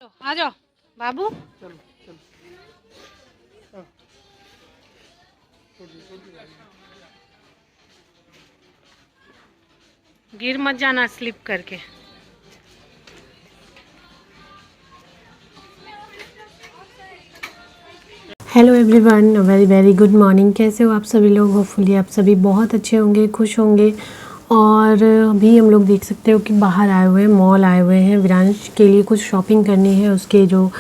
आ जाओ बाबू। चलो चलो। हाँ, गिर मत जाना स्लिप करके। Hello everyone, very very good morning. कैसे हो आप सभी लोग? होपफुली आप सभी बहुत अच्छे होंगे, खुश होंगे। और अभी हम लोग देख सकते हो कि बाहर आए हुए हैं, मॉल आए हुए हैं। विरांश के लिए कुछ शॉपिंग करनी है, उसके जो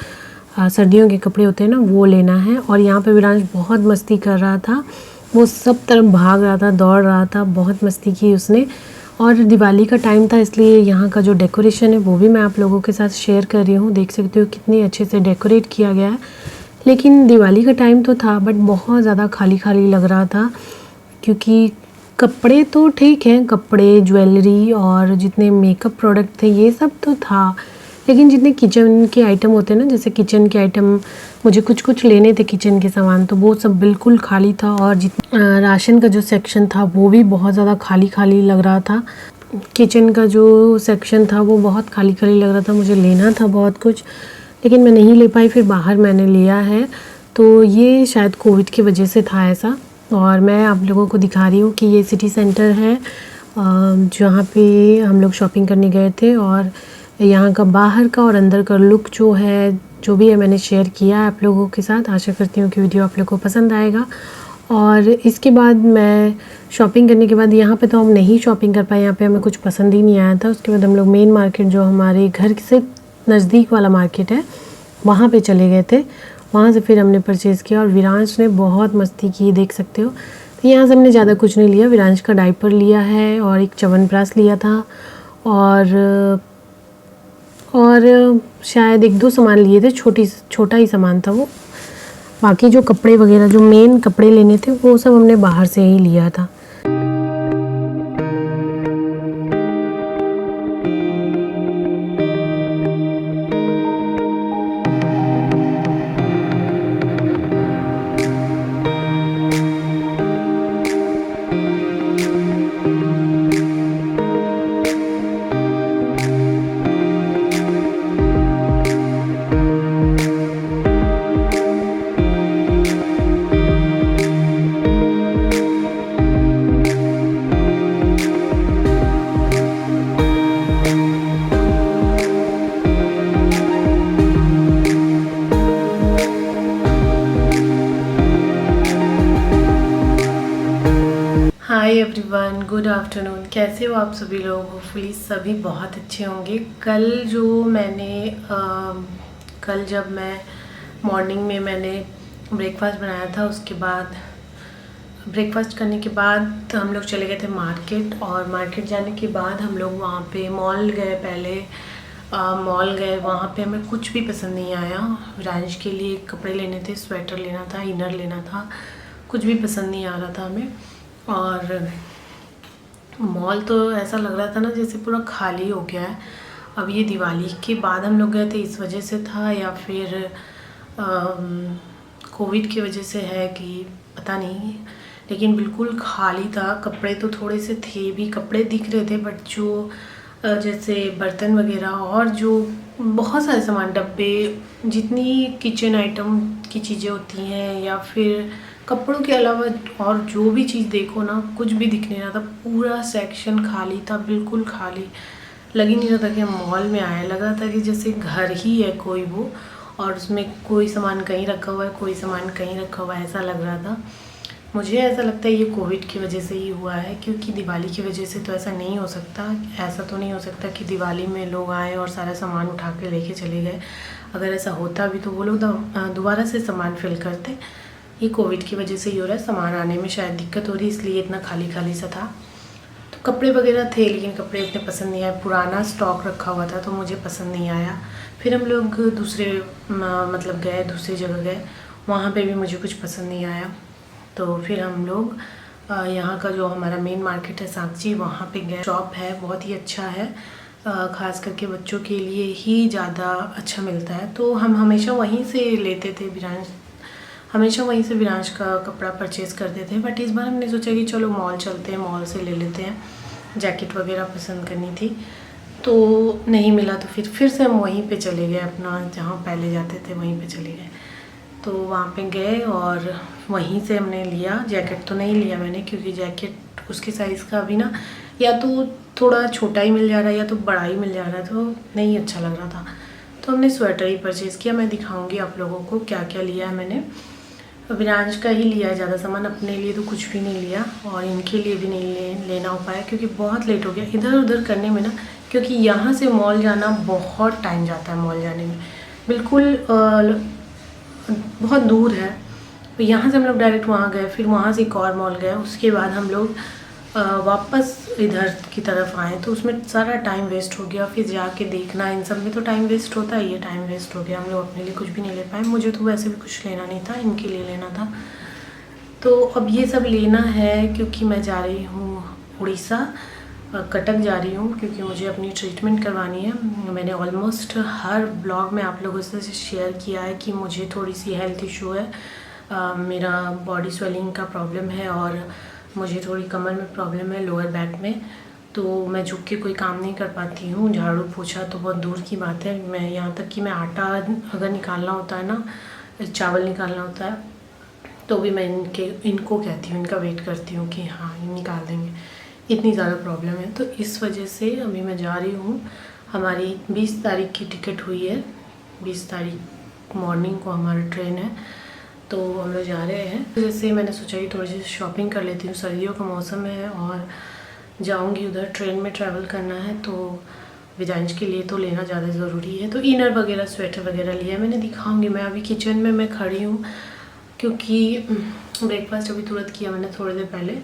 सर्दियों के कपड़े होते हैं ना वो लेना है। और यहाँ पे विरांश बहुत मस्ती कर रहा था, वो सब तरफ भाग रहा था, दौड़ रहा था, बहुत मस्ती की उसने। और दिवाली का टाइम था इसलिए यहाँ का जो डेकोरेशन है वो भी मैं आप लोगों के साथ शेयर कर रही हूँ। देख सकते हो कितनी अच्छे से डेकोरेट किया गया है। लेकिन दिवाली का टाइम तो था बट बहुत ज़्यादा खाली खाली लग रहा था, क्योंकि कपड़े तो ठीक हैं, कपड़े, ज्वेलरी और जितने मेकअप प्रोडक्ट थे ये सब तो था, लेकिन जितने किचन के आइटम होते हैं ना, जैसे किचन के आइटम मुझे कुछ कुछ लेने थे किचन के सामान, तो वो सब बिल्कुल खाली था। और राशन का जो सेक्शन था वो भी बहुत ज़्यादा खाली खाली लग रहा था। किचन का जो सेक्शन था वो बहुत खाली खाली लग रहा था। मुझे लेना था बहुत कुछ, लेकिन मैं नहीं ले पाई, फिर बाहर मैंने लिया है। तो ये शायद कोविड की वजह से था ऐसा। और मैं आप लोगों को दिखा रही हूँ कि ये सिटी सेंटर है जहाँ पे हम लोग शॉपिंग करने गए थे। और यहाँ का बाहर का और अंदर का लुक जो है, जो भी है मैंने शेयर किया है आप लोगों के साथ। आशा करती हूँ कि वीडियो आप लोगों को पसंद आएगा। और इसके बाद मैं शॉपिंग करने के बाद, यहाँ पे तो हम नहीं शॉपिंग कर पाए, यहाँ पे हमें कुछ पसंद ही नहीं आया था। उसके बाद हम लोग मेन मार्केट, जो हमारे घर से नज़दीक वाला मार्केट है, वहाँ पे चले गए थे। वहाँ से फिर हमने परचेज़ किया और विरांश ने बहुत मस्ती की, देख सकते हो। तो यहाँ से हमने ज़्यादा कुछ नहीं लिया। विरांश का डायपर लिया है और एक च्यवनप्राश लिया था, और शायद एक दो सामान लिए थे, छोटा ही सामान था वो। बाकी जो कपड़े वगैरह, जो मेन कपड़े लेने थे, वो सब हमने बाहर से ही लिया था। Hi everyone, good afternoon. कैसे हो आप सभी लोग? होपफुली सभी बहुत अच्छे होंगे। कल जब मैं मॉर्निंग में मैंने ब्रेकफास्ट बनाया था, उसके बाद ब्रेकफास्ट करने के बाद हम लोग चले गए थे मार्केट। और मार्केट जाने के बाद हम लोग वहाँ पे मॉल गए। पहले मॉल गए, वहाँ पे हमें कुछ भी पसंद नहीं आया। विरांश के लिए कपड़े लेने थे, स्वेटर लेना था, इनर लेना था, कुछ भी पसंद नहीं आ रहा था हमें। और मॉल तो ऐसा लग रहा था ना जैसे पूरा खाली हो गया है। अब ये दिवाली के बाद हम लोग गए थे, इस वजह से था या फिर कोविड की वजह से है कि पता नहीं, लेकिन बिल्कुल खाली था। कपड़े तो थोड़े से थे भी, कपड़े दिख रहे थे, बट जो जैसे बर्तन वगैरह और जो बहुत सारे सामान, डब्बे, जितनी किचन आइटम की चीज़ें होती हैं, या फिर कपड़ों के अलावा और जो भी चीज़ देखो ना, कुछ भी दिख नहीं रहा था। पूरा सेक्शन खाली था, बिल्कुल खाली। लग ही नहीं रहा था कि हम मॉल में आए, लग रहा था कि जैसे घर ही है कोई वो, और उसमें कोई सामान कहीं रखा हुआ है, कोई सामान कहीं रखा हुआ है, ऐसा लग रहा था। मुझे ऐसा लगता है ये कोविड की वजह से ही हुआ है, क्योंकि दिवाली की वजह से तो ऐसा नहीं हो सकता। ऐसा तो नहीं हो सकता कि दिवाली में लोग आए और सारा सामान उठा के लेके चले गए। अगर ऐसा होता भी तो वो लोग दोबारा से सामान फिल करते। ये कोविड की वजह से ही हो रहा है, सामान आने में शायद दिक्कत हो रही है, इसलिए इतना खाली खाली सा था। तो कपड़े वगैरह थे, लेकिन कपड़े इतने पसंद नहीं आए, पुराना स्टॉक रखा हुआ था तो मुझे पसंद नहीं आया। फिर हम लोग दूसरे मतलब गए, दूसरी जगह गए, वहाँ पे भी मुझे कुछ पसंद नहीं आया। तो फिर हम लोग यहाँ का जो हमारा मेन मार्केट है साक्षी, वहाँ पे गए। शॉप है, बहुत ही अच्छा है, ख़ास करके बच्चों के लिए ही ज़्यादा अच्छा मिलता है। तो हम हमेशा वहीं से लेते थे, हमेशा वहीं से विरांश का कपड़ा परचेज़ करते थे। बट इस बार हमने सोचा कि चलो मॉल चलते हैं, मॉल से ले लेते हैं। जैकेट वगैरह पसंद करनी थी, तो नहीं मिला, तो फिर से हम वहीं पे चले गए, अपना जहाँ पहले जाते थे वहीं पे चले गए। तो वहाँ पे गए और वहीं से हमने लिया। जैकेट तो नहीं लिया मैंने, क्योंकि जैकेट उसके साइज़ का अभी ना या तो थोड़ा छोटा ही मिल जा रहा है या तो बड़ा ही मिल जा रहा है, तो नहीं अच्छा लग रहा था। तो हमने स्वेटर ही परचेज़ किया। मैं दिखाऊंगी आप लोगों को क्या क्या लिया है मैंने। विरांश का ही लिया है ज़्यादा सामान, अपने लिए तो कुछ भी नहीं लिया और इनके लिए भी नहीं लेना हो पाया, क्योंकि बहुत लेट हो गया इधर उधर करने में ना। क्योंकि यहाँ से मॉल जाना बहुत टाइम जाता है, मॉल जाने में बिल्कुल बहुत दूर है। तो यहाँ से हम लोग डायरेक्ट वहाँ गए, फिर वहाँ से एक और मॉल गए, उसके बाद हम लोग वापस इधर की तरफ आए। तो उसमें सारा टाइम वेस्ट हो गया, फिर जाके देखना, इन सब में तो टाइम वेस्ट होता है, ये टाइम वेस्ट हो गया। हम लोग अपने लिए कुछ भी नहीं ले पाए। मुझे तो वैसे भी कुछ लेना नहीं था, इनके लिए लेना था। तो अब ये सब लेना है, क्योंकि मैं जा रही हूँ उड़ीसा, कटक जा रही हूँ, क्योंकि मुझे अपनी ट्रीटमेंट करवानी है। मैंने ऑलमोस्ट हर ब्लॉग में आप लोगों से शेयर किया है कि मुझे थोड़ी सी हेल्थ इशू है, मेरा बॉडी स्वेलिंग का प्रॉब्लम है और मुझे थोड़ी कमर में प्रॉब्लम है, लोअर बैक में। तो मैं झुक के कोई काम नहीं कर पाती हूँ, झाड़ू पोछा तो बहुत दूर की बात है। मैं यहाँ तक कि मैं आटा अगर निकालना होता है ना, चावल निकालना होता है, तो भी मैं इनको कहती हूँ, इनका वेट करती हूँ कि हाँ ये निकाल देंगे, इतनी ज़्यादा प्रॉब्लम है। तो इस वजह से अभी मैं जा रही हूँ। हमारी 20 तारीख की टिकट हुई है, 20 तारीख मॉर्निंग को हमारा ट्रेन है, तो हम लोग जा रहे हैं। जैसे मैंने सोचा कि थोड़ी सी शॉपिंग कर लेती हूँ, सर्दियों का मौसम है और जाऊँगी उधर, ट्रेन में ट्रैवल करना है, तो विजांश के लिए तो लेना ज़्यादा ज़रूरी है। तो इनर वगैरह स्वेटर वगैरह लिया, मैंने दिखाऊँगी। मैं अभी किचन में मैं खड़ी हूँ, क्योंकि ब्रेकफास्ट अभी तुरंत किया मैंने थोड़ी देर पहले,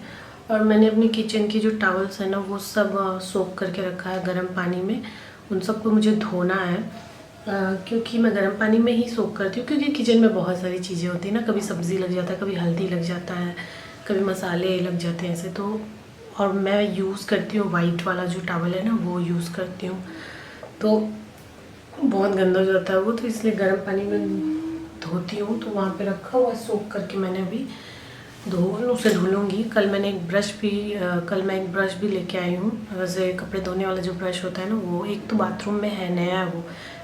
और मैंने अपनी किचन की जो टॉवल्स है ना वो सब सोक करके रखा है गर्म पानी में। उन सबको मुझे धोना है, क्योंकि मैं गर्म पानी में ही सोक करती हूँ, क्योंकि किचन में बहुत सारी चीज़ें होती हैं ना, कभी सब्ज़ी लग जाता है, कभी हल्दी लग जाता है, कभी मसाले लग जाते हैं ऐसे। तो और मैं यूज़ करती हूँ वाइट वाला जो टॉवल है ना, वो यूज़ करती हूँ, तो बहुत गंदा हो जाता है वो, तो इसलिए गर्म पानी में धोती हूँ। तो वहाँ पे रखा हुआ सोक करके मैंने अभी उसे धुलूँगी। कल मैं एक ब्रश भी लेके आई हूँ। वैसे कपड़े धोने वाला जो ब्रश होता है ना, वो एक तो बाथरूम में है, नया है वो,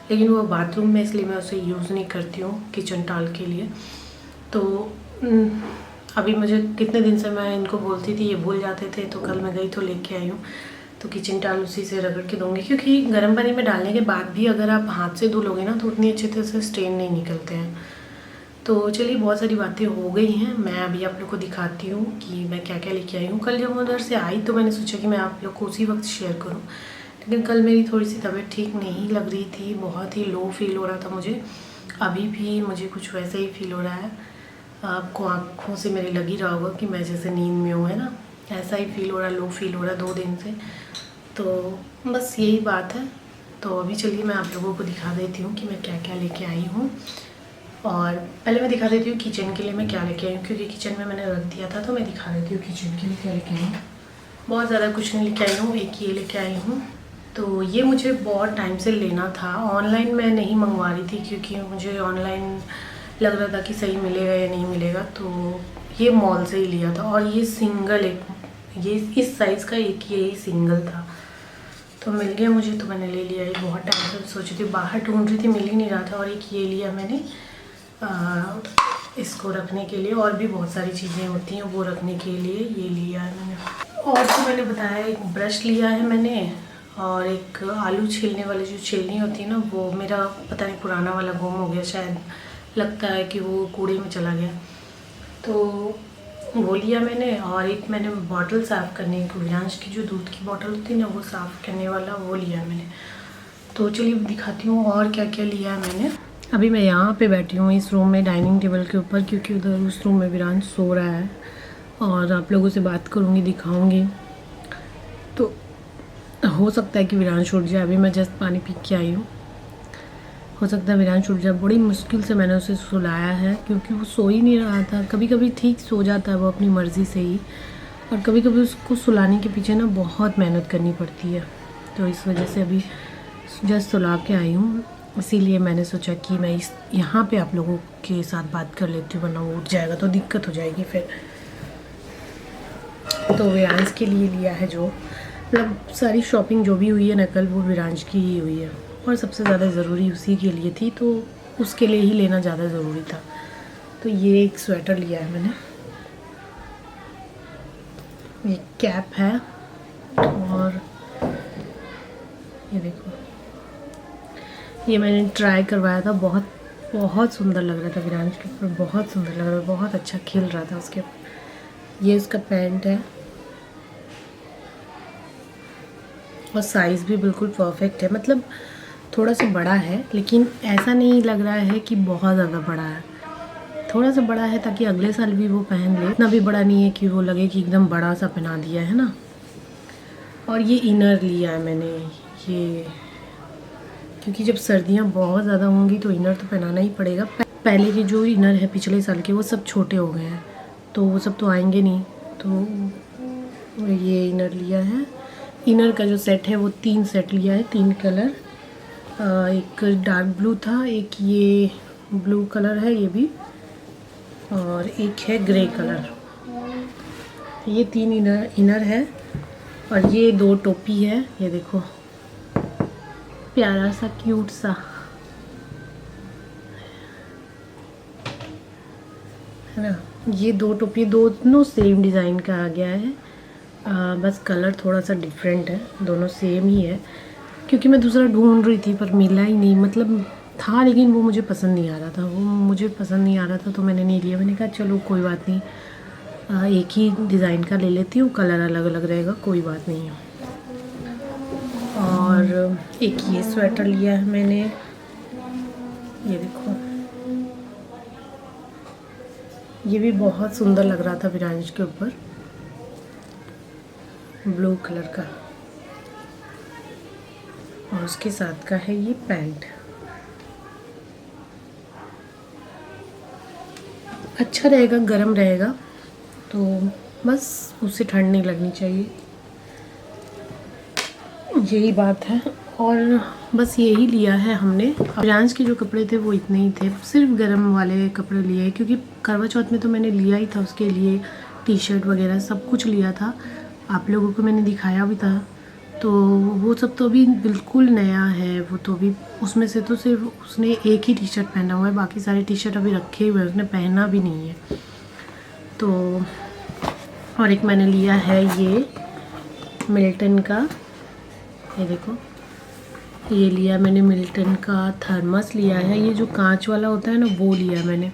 लेकिन वो बाथरूम में, इसलिए मैं उसे यूज़ नहीं करती हूँ किचन टॉवल के लिए। तो अभी मुझे कितने दिन से मैं इनको बोलती थी, ये भूल जाते थे, तो कल मैं गई तो लेके आई हूँ। तो किचन टॉवल उसी से रगड़ के दूँगी, क्योंकि गर्म पानी में डालने के बाद भी अगर आप हाथ से धुलोगे ना तो उतनी अच्छे तरह से स्टेन नहीं निकलते हैं। तो चलिए, बहुत सारी बातें हो गई हैं। मैं अभी आप लोग को दिखाती हूँ कि मैं क्या क्या लेके आई हूँ। कल जब मैं उधर से आई तो मैंने सोचा कि मैं आप लोग को उसी वक्त शेयर करूँ, लेकिन कल मेरी थोड़ी सी तबीयत ठीक नहीं लग रही थी, बहुत ही लो फील हो रहा था मुझे। अभी भी मुझे कुछ वैसा ही फील हो रहा है। आपको आँखों से मेरे लग ही रहा होगा कि मैं जैसे नींद में हूँ, है ना, ऐसा ही फील हो रहा है, लो फील हो रहा है 2 दिन से। तो बस यही बात है। तो अभी चलिए मैं आप लोगों को दिखा देती हूँ कि मैं क्या क्या लेके आई हूँ। और पहले मैं दिखा देती हूँ किचन के लिए मैं क्या लेके आई हूँ, क्योंकि किचन में मैंने रख दिया था, तो मैं दिखा देती हूँ किचन के लिए क्या लेके आई हूँ। बहुत ज़्यादा कुछ नहीं लेके आई हूँ, एक ये लेके आई हूँ। तो ये मुझे बहुत टाइम से लेना था, ऑनलाइन मैं नहीं मंगवा रही थी, क्योंकि मुझे ऑनलाइन लग रहा था कि सही मिलेगा या नहीं मिलेगा। तो ये मॉल से ही लिया था, और ये सिंगल ये इस साइज़ का एक यही सिंगल था, तो मिल गया मुझे, तो मैंने ले लिया। ये बहुत टाइम से सोची थी, बाहर ढूंढ रही थी, मिल ही नहीं रहा था। और एक ये लिया मैंने इसको रखने के लिए, और भी बहुत सारी चीज़ें होती हैं वो रखने के लिए, ये लिया है मैंने। और तो मैंने बताया, एक ब्रश लिया है मैंने, और एक आलू छीलने वाली जो छीलनी होती है ना, वो मेरा पता नहीं पुराना वाला गुम हो गया शायद, लगता है कि वो कूड़े में चला गया, तो वो लिया मैंने। और एक मैंने बॉटल साफ़ करने की, विरांश की जो दूध की बॉटल होती है ना, वो साफ़ करने वाला वो लिया मैंने। तो चलिए दिखाती हूँ और क्या क्या लिया है मैंने। अभी मैं यहाँ पे बैठी हूँ इस रूम में, डाइनिंग टेबल के ऊपर, क्योंकि उधर उस रूम में विरांश सो रहा है, और आप लोगों से बात करूँगी, दिखाऊँगी। तो हो सकता है कि विरांश उठ जाए, अभी मैं जस्ट पानी पी के आई हूँ, हो सकता है विरांश उठ जाए। बड़ी मुश्किल से मैंने उसे सुलाया है, क्योंकि वो सो ही नहीं रहा था। कभी कभी ठीक सो जाता है वो अपनी मर्ज़ी से ही, और कभी कभी उसको सुलाने के पीछे ना बहुत मेहनत करनी पड़ती है। तो इस वजह से अभी जस्ट सुला के आई हूँ, इसीलिए मैंने सोचा कि मैं यहाँ पे आप लोगों के साथ बात कर लेती हूँ, वरना वो उठ जाएगा तो दिक्कत हो जाएगी फिर। तो विरांश के लिए लिया है जो मतलब सारी शॉपिंग जो भी हुई है ना कल, वो विरांश की ही हुई है, और सबसे ज़्यादा ज़रूरी उसी के लिए थी, तो उसके लिए ही लेना ज़्यादा ज़रूरी था। तो ये एक स्वेटर लिया है मैंने, ये कैप है, और ये देखो, ये मैंने ट्राई करवाया था, बहुत बहुत सुंदर लग रहा था विरांश के ऊपर, बहुत सुंदर लग रहा था, बहुत अच्छा खिल रहा था उसके ऊपर। ये उसका पैंट है, और साइज़ भी बिल्कुल परफेक्ट है, मतलब थोड़ा सा बड़ा है, लेकिन ऐसा नहीं लग रहा है कि बहुत ज़्यादा बड़ा है, थोड़ा सा बड़ा है ताकि अगले साल भी वो पहन ले। इतना भी बड़ा नहीं है कि वो लगे कि एकदम बड़ा सा पहना दिया है ना। और ये इनर लिया है मैंने, ये क्योंकि जब सर्दियाँ बहुत ज़्यादा होंगी तो इनर तो पहनाना ही पड़ेगा। पहले के जो इनर है पिछले साल के, वो सब छोटे हो गए हैं, तो वो सब तो आएंगे नहीं, तो ये इनर लिया है। इनर का जो सेट है वो 3 सेट लिया है, 3 कलर, एक डार्क ब्लू था, एक ये ब्लू कलर है ये भी, और एक है ग्रे कलर। ये 3 इनर है, और ये 2 टोपी है, ये देखो प्यारा सा क्यूट सा है ना। ये 2 टोपी दोनों सेम डिज़ाइन का आ गया है, बस कलर थोड़ा सा डिफरेंट है, दोनों सेम ही है, क्योंकि मैं दूसरा ढूंढ रही थी पर मिला ही नहीं, मतलब था लेकिन वो मुझे पसंद नहीं आ रहा था, वो मुझे पसंद नहीं आ रहा था, तो मैंने नहीं लिया। मैंने कहा चलो कोई बात नहीं, एक ही डिज़ाइन का ले लेती हूँ, कलर अलग अलग रहेगा, कोई बात नहीं है। और एक ये स्वेटर लिया है मैंने, ये देखो, ये भी बहुत सुंदर लग रहा था विरांश के ऊपर, ब्लू कलर का, और उसके साथ का है ये पैंट। अच्छा रहेगा, गर्म रहेगा, तो बस उससे ठंड नहीं लगनी चाहिए, यही बात है। और बस यही लिया है हमने। विरांश के जो कपड़े थे वो इतने ही थे, सिर्फ गर्म वाले कपड़े लिए, क्योंकि करवा चौथ में तो मैंने लिया ही था उसके लिए, टी शर्ट वगैरह सब कुछ लिया था, आप लोगों को मैंने दिखाया भी था, तो वो सब तो अभी बिल्कुल नया है, वो तो अभी उसमें से तो सिर्फ उसने एक ही टी शर्ट पहना हुआ है, बाकी सारे टी शर्ट अभी रखे हुए हैं, उसने पहना भी नहीं है। तो और एक मैंने लिया है ये मिल्टन का, ये देखो, ये लिया मैंने मिल्टन का थर्मस लिया है, ये जो कांच वाला होता है ना वो लिया मैंने,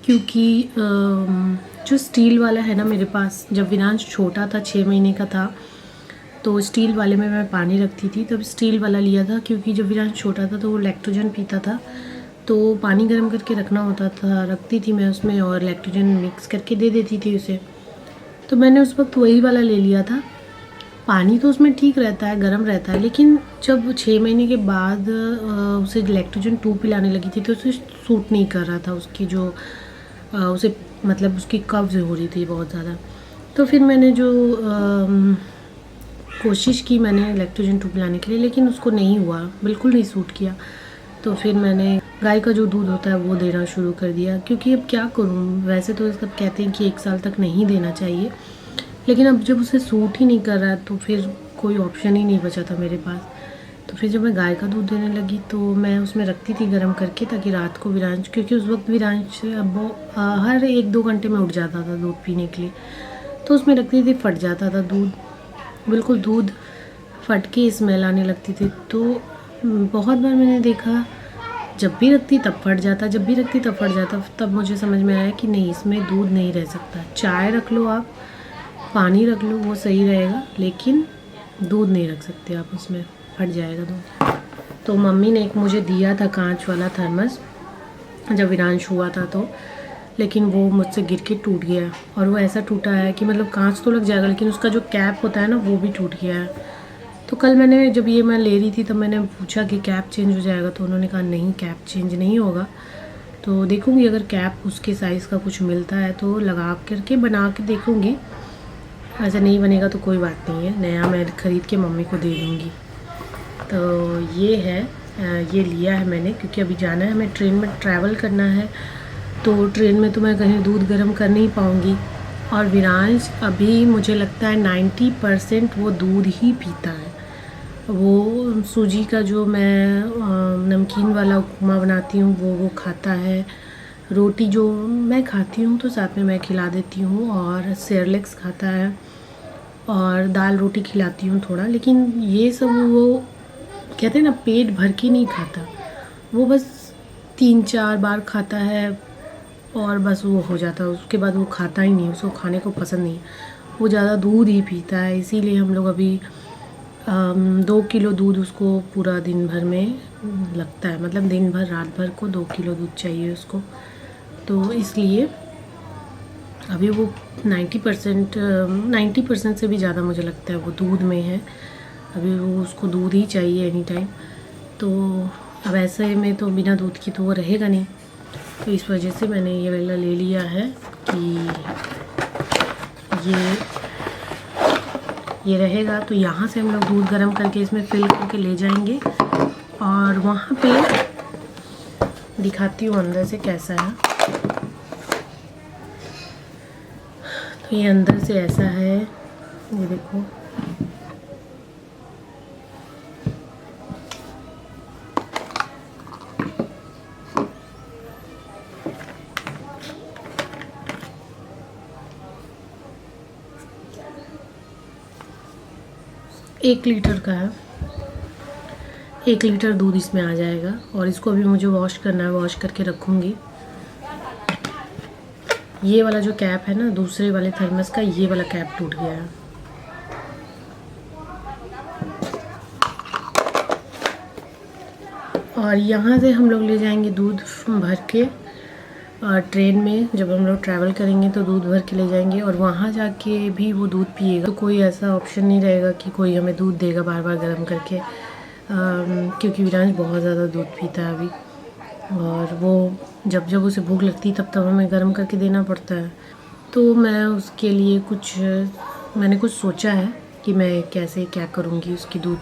क्योंकि जो स्टील वाला है ना मेरे पास, जब विरांश छोटा था 6 महीने का था, तो स्टील वाले में मैं पानी रखती थी, तब स्टील वाला लिया था, क्योंकि जब विरांश छोटा था तो वो लैक्टोजन पीता था, तो पानी गर्म करके रखना होता था, रखती थी मैं उसमें, और लैक्टोजन मिक्स करके दे देती थी उसे, तो मैंने उस वक्त वही वाला ले लिया था। पानी तो उसमें ठीक रहता है, गर्म रहता है, लेकिन जब 6 महीने के बाद उसे लैक्टोजन 2 पिलाने लगी थी तो उसे सूट नहीं कर रहा था, उसकी जो उसे मतलब उसकी कब्ज़ हो रही थी बहुत ज़्यादा। तो फिर मैंने जो कोशिश की मैंने लैक्टोजन 2 पिलाने के लिए, लेकिन उसको नहीं हुआ, बिल्कुल नहीं सूट किया, तो फिर मैंने गाय का जो दूध होता है वो देना शुरू कर दिया, क्योंकि अब क्या करूँ, वैसे तो सब कहते हैं कि 1 साल तक नहीं देना चाहिए, लेकिन अब जब उसे सूट ही नहीं कर रहा तो फिर कोई ऑप्शन ही नहीं बचा था मेरे पास। तो फिर जब मैं गाय का दूध देने लगी तो मैं उसमें रखती थी गर्म करके, ताकि रात को विरांश, क्योंकि उस वक्त विरांश हर 1-2 घंटे में उठ जाता था दूध पीने के लिए, तो उसमें रखती थी, फट जाता था दूध, बिल्कुल दूध फट के स्मेल आने लगती थी। तो बहुत बार मैंने देखा, जब भी रखती तब फट जाता, जब भी रखती तब फट जाता, तब मुझे समझ में आया कि नहीं, इसमें दूध नहीं रह सकता, चाय रख लो आप, पानी रख लो, वो सही रहेगा, लेकिन दूध नहीं रख सकते आप, उसमें फट जाएगा दूध। तो मम्मी ने एक मुझे दिया था कांच वाला थर्मस जब विरांश हुआ था, तो लेकिन वो मुझसे गिर के टूट गया, और वो ऐसा टूटा है कि मतलब कांच तो लग जाएगा, लेकिन उसका जो कैप होता है ना वो भी टूट गया है। तो कल मैंने जब ये मैं ले रही थी तब मैंने पूछा कि कैप चेंज हो जाएगा, तो उन्होंने कहा नहीं, कैप चेंज नहीं होगा। तो देखूँगी अगर कैप उसके साइज़ का कुछ मिलता है तो लगा करके बना के देखूँगी, ऐसा नहीं बनेगा तो कोई बात नहीं है, नया मैं ख़रीद के मम्मी को दे दूँगी। तो ये है, ये लिया है मैंने, क्योंकि अभी जाना है, हमें ट्रेन में ट्रैवल करना है, तो ट्रेन में तो मैं कहीं दूध गर्म कर नहीं पाऊँगी, और विरांश अभी मुझे लगता है 90% वो दूध ही पीता है। वो सूजी का जो मैं नमकीन वाला उपमा बनाती हूँ वो खाता है। रोटी जो मैं खाती हूँ तो साथ में मैं खिला देती हूँ, और सेरेलेक्स खाता है, और दाल रोटी खिलाती हूँ थोड़ा। लेकिन ये सब वो कहते हैं ना पेट भर के नहीं खाता, वो बस 3-4 बार खाता है और बस वो हो जाता है। उसके बाद वो खाता ही नहीं, उसको खाने को पसंद नहीं। वो ज़्यादा दूध ही पीता है, इसीलिए हम लोग अभी 2 किलो दूध उसको पूरा दिन भर में लगता है। मतलब दिन भर रात भर को 2 किलो दूध चाहिए उसको। तो इसलिए अभी वो 90% से भी ज़्यादा मुझे लगता है वो दूध में है। अभी वो उसको दूध ही चाहिए एनी टाइम। तो अब ऐसे में तो बिना दूध की तो वो रहेगा नहीं। तो इस वजह से मैंने ये वाला ले लिया है कि ये रहेगा। तो यहाँ से हम लोग दूध गर्म करके इसमें फिल करके ले जाएंगे, और वहाँ पे दिखाती हूँ अंदर से कैसा है। तो ये अंदर से ऐसा है, ये देखो। एक लीटर का है, 1 लीटर दूध इसमें आ जाएगा। और इसको अभी मुझे वॉश करना है, वॉश करके रखूँगी। ये वाला जो कैप है ना दूसरे वाले थर्मस का, ये वाला कैप टूट गया है। और यहाँ से हम लोग ले जाएंगे दूध भर के, ट्रेन में जब हम लोग ट्रैवल करेंगे तो दूध भर के ले जाएंगे, और वहाँ जाके भी वो दूध पिएगा। तो कोई ऐसा ऑप्शन नहीं रहेगा कि कोई हमें दूध देगा बार बार गर्म करके, क्योंकि विरांश बहुत ज़्यादा दूध पीता है अभी, और वो जब उसे भूख लगती है तब हमें गर्म करके देना पड़ता है। तो मैं उसके लिए मैंने कुछ सोचा है कि मैं कैसे क्या करूँगी। उसकी दूध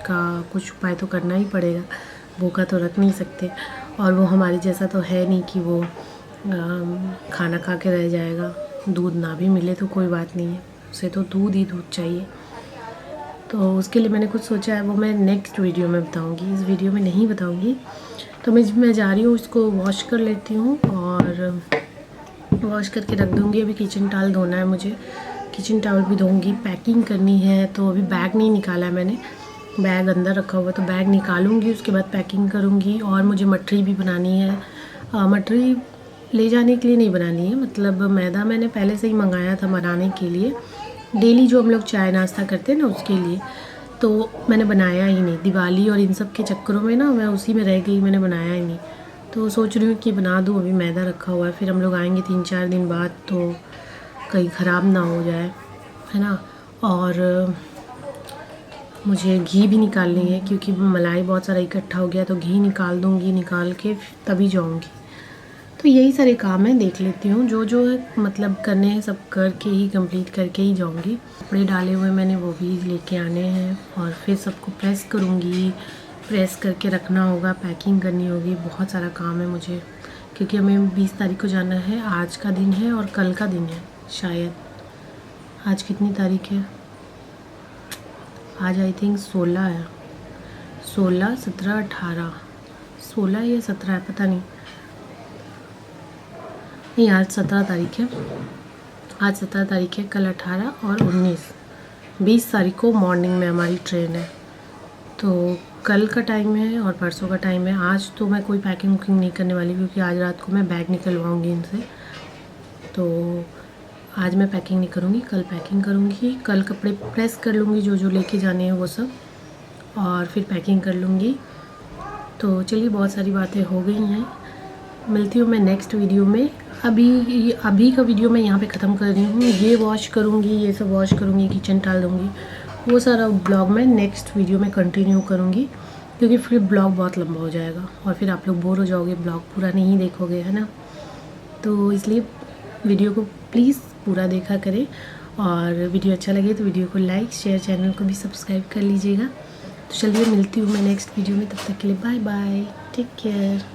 का कुछ उपाय तो करना ही पड़ेगा, भूखा तो रख नहीं सकते। और वो हमारे जैसा तो है नहीं कि वो खाना खा के रह जाएगा। दूध ना भी मिले तो कोई बात नहीं है, उसे तो दूध ही दूध चाहिए। तो उसके लिए मैंने कुछ सोचा है, वो मैं नेक्स्ट वीडियो में बताऊंगी, इस वीडियो में नहीं बताऊंगी। तो मैं जा रही हूँ, इसको वॉश कर लेती हूँ और वॉश करके रख दूँगी। अभी किचन टॉवल धोना है मुझे, किचन टॉवल भी धोऊँगी। पैकिंग करनी है, तो अभी बैग नहीं निकाला है मैंने, बैग अंदर रखा हुआ, तो बैग निकालूंगी, उसके बाद पैकिंग करूँगी। और मुझे मठरी भी बनानी है। मठरी ले जाने के लिए नहीं बनानी है, मतलब मैदा मैंने पहले से ही मंगाया था बनाने के लिए, डेली जो हम लोग चाय नाश्ता करते हैं ना उसके लिए। तो मैंने बनाया ही नहीं, दिवाली और इन सब के चक्करों में ना मैं उसी में रह गई, मैंने बनाया ही नहीं। तो सोच रही हूँ कि बना दूँ, अभी मैदा रखा हुआ है, फिर हम लोग आएंगे 3-4 दिन बाद, तो कहीं ख़राब ना हो जाए, है ना। और मुझे घी भी निकालनी है, क्योंकि मलाई बहुत सारा इकट्ठा हो गया, तो घी निकाल दूँगी, निकाल के तभी जाऊँगी। तो यही सारे काम है, देख लेती हूँ जो मतलब करने हैं सब करके ही, कंप्लीट करके ही जाऊँगी। कपड़े डाले हुए मैंने वो भी लेके आने हैं, और फिर सबको प्रेस करूँगी, प्रेस करके रखना होगा, पैकिंग करनी होगी। बहुत सारा काम है मुझे, क्योंकि हमें 20 तारीख को जाना है। आज का दिन है और कल का दिन है शायद। आज कितनी तारीख है? आज आई थिंक 16 है, 16, 17, 18, 16 या 17 है, पता नहीं। आज 17 तारीख है, आज 17 तारीख है, कल 18 और 20 तारीख को मॉर्निंग में हमारी ट्रेन है। तो कल का टाइम है और परसों का टाइम है। आज तो मैं कोई पैकिंग वुकिंग नहीं करने वाली, क्योंकि आज रात को मैं बैग निकलवाऊँगी इनसे। तो आज मैं पैकिंग नहीं करूँगी, कल पैकिंग करूँगी। कल कपड़े प्रेस कर लूँगी, जो लेके जाने हैं वो सब, और फिर पैकिंग कर लूँगी। तो चलिए, बहुत सारी बातें हो गई हैं, मिलती हूँ मैं नेक्स्ट वीडियो में। अभी का वीडियो मैं यहाँ पे ख़त्म कर रही हूँ। ये वॉश करूँगी, ये सब वॉश करूँगी, किचन डाल दूँगी, वो सारा ब्लॉग मैं नेक्स्ट वीडियो में कंटिन्यू करूँगी, क्योंकि फिर ब्लॉग बहुत लंबा हो जाएगा और फिर आप लोग बोर हो जाओगे, ब्लॉग पूरा नहीं देखोगे, है ना। तो इसलिए वीडियो को प्लीज़ पूरा देखा करें, और वीडियो अच्छा लगे तो वीडियो को लाइक शेयर, चैनल को भी सब्सक्राइब कर लीजिएगा। तो चलिए, मिलती हूँ मैं नेक्स्ट वीडियो में, तब तक के लिए बाय बाय, टेक केयर।